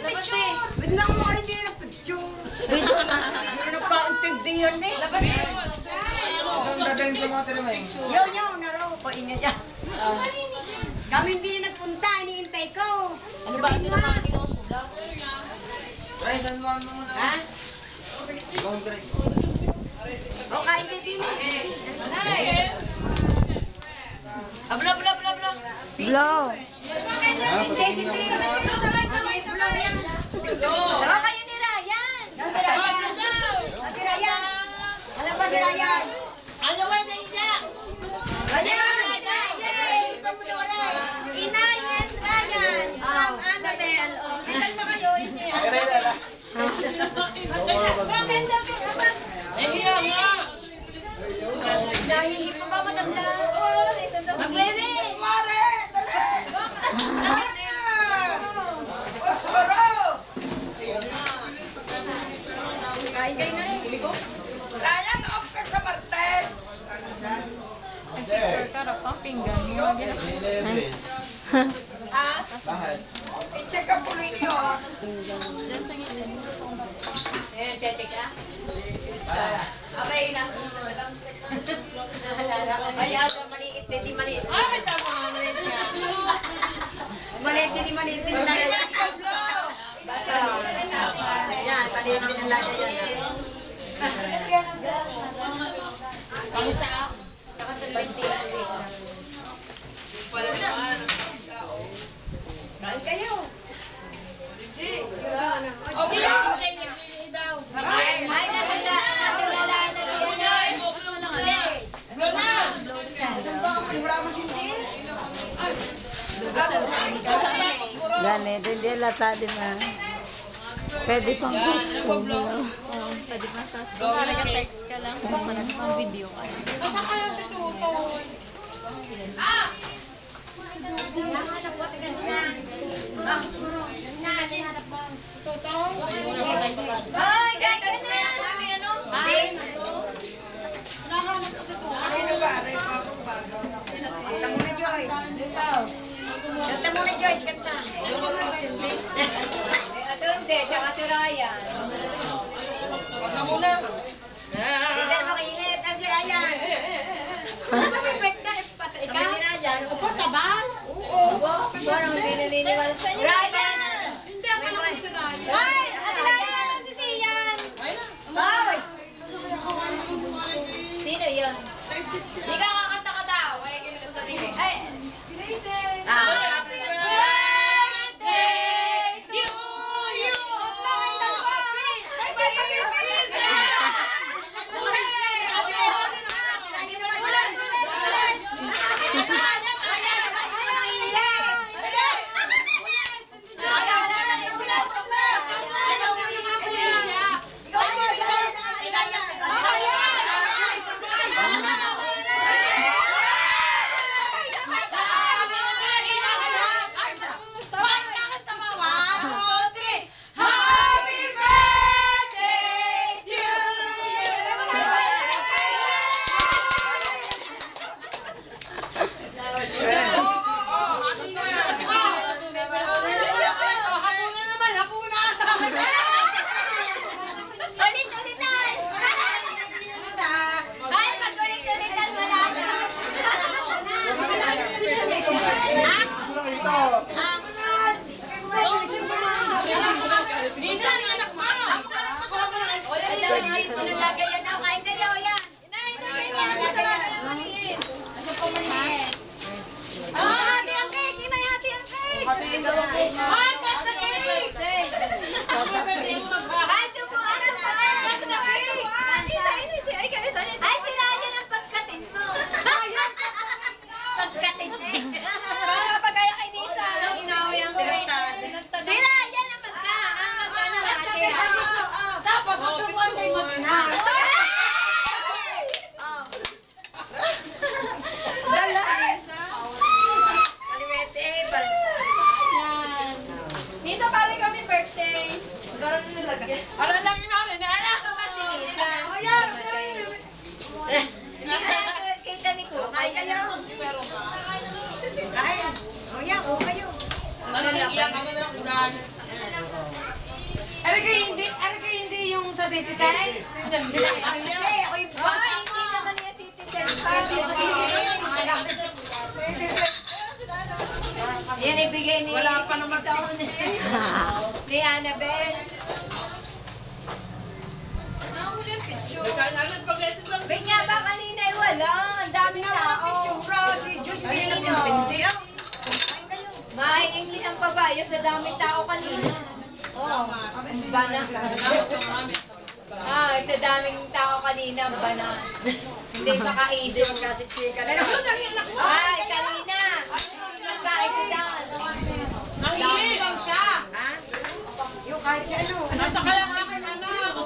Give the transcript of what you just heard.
picture! Ba't na ako hindi na picture? Hindi na nagkaintindihan eh. Labas na! Ang dadalhin sa mga tiramay. Yo, naraw ko, inga dyan. Kami hindi nagpunta, iniintay ko. Ano ba? Hindi naman dito ako sula. Ay, saan mo muna? Ha? Ibang break. O, kain ka din. Abla, abla, abla, abla. Blow. Hindi. Sabay yan. Sama kayo ni Ryan. Si Ryan. Alam ba si Ryan? Ano ba na ina? Ryan! Inay and Ryan from Annabelle. Ilan pa kayo? Eh, hiya nga. Nahihipo ka matanda. Magbebe! Mare! Dali! Osoro! Kain kayo na rin. Ryan, off ka sa Martes. Picture ka rin ang pinggan mo. Ha? Bakit? I-check ang puloy niyo. Diyan sa gilid. Eh, tete ka? Okay na. Ay, maliit, hindi maliit. Ay, tama nga rin siya. Maliit, hindi maliit. Yan, maliit din ang lagay yan. Ang siya. Saka sa 20. Kain kayo. Okay lang. Ay, natulala na siya. Blow candle. Wala mo sindi. Ganito, hindi lata din na. Pwede pang gusto. Pwede pang sasabi. Kung text ka lang, kung video ka lang. Basta kaya si Tuto. Ay, kain ka na. Mami, ano? Nahanap ko si Tuto. Kanta muna, Joyce. Kanta muna, Joyce. Kanta. Ito hindi, tsaka si Ryan. Huwag na muna. Hindi na makiinit na si Ryan. Saan ba may pekta? Patay ka? Kami ni Ryan. Upo sa bal? Oo. Parang hindi naniniwala sa inyo. Ryan! Hindi, ako lang si Ryan. Ay! Ate Ryan! Si Sian! Ay! Sino yun? Hindi ka kakanta ka daw. Kaya kinakanta din eh. Ay! Happy birthday to you! Kain. O yan, o kayo. Ano lang, iyak kami na lang ulan. citizen? Hindi, ako yung bata. Hindi naman yung citizen. Yan ibigay ni Wala pa naman ni Annabelle. Ba't nga ba kanina ay wala? Ang dami tao. Si Justina. Mahingin ang pabayo sa dami tao kanina. Oo. Bana. Sa daming tao kanina, bana. Hindi makaisip. Ay, kanina. Nagkaisa daan. Nangihingi daw siya. Yung kahit siya ano. Nasa kaya akin, anak.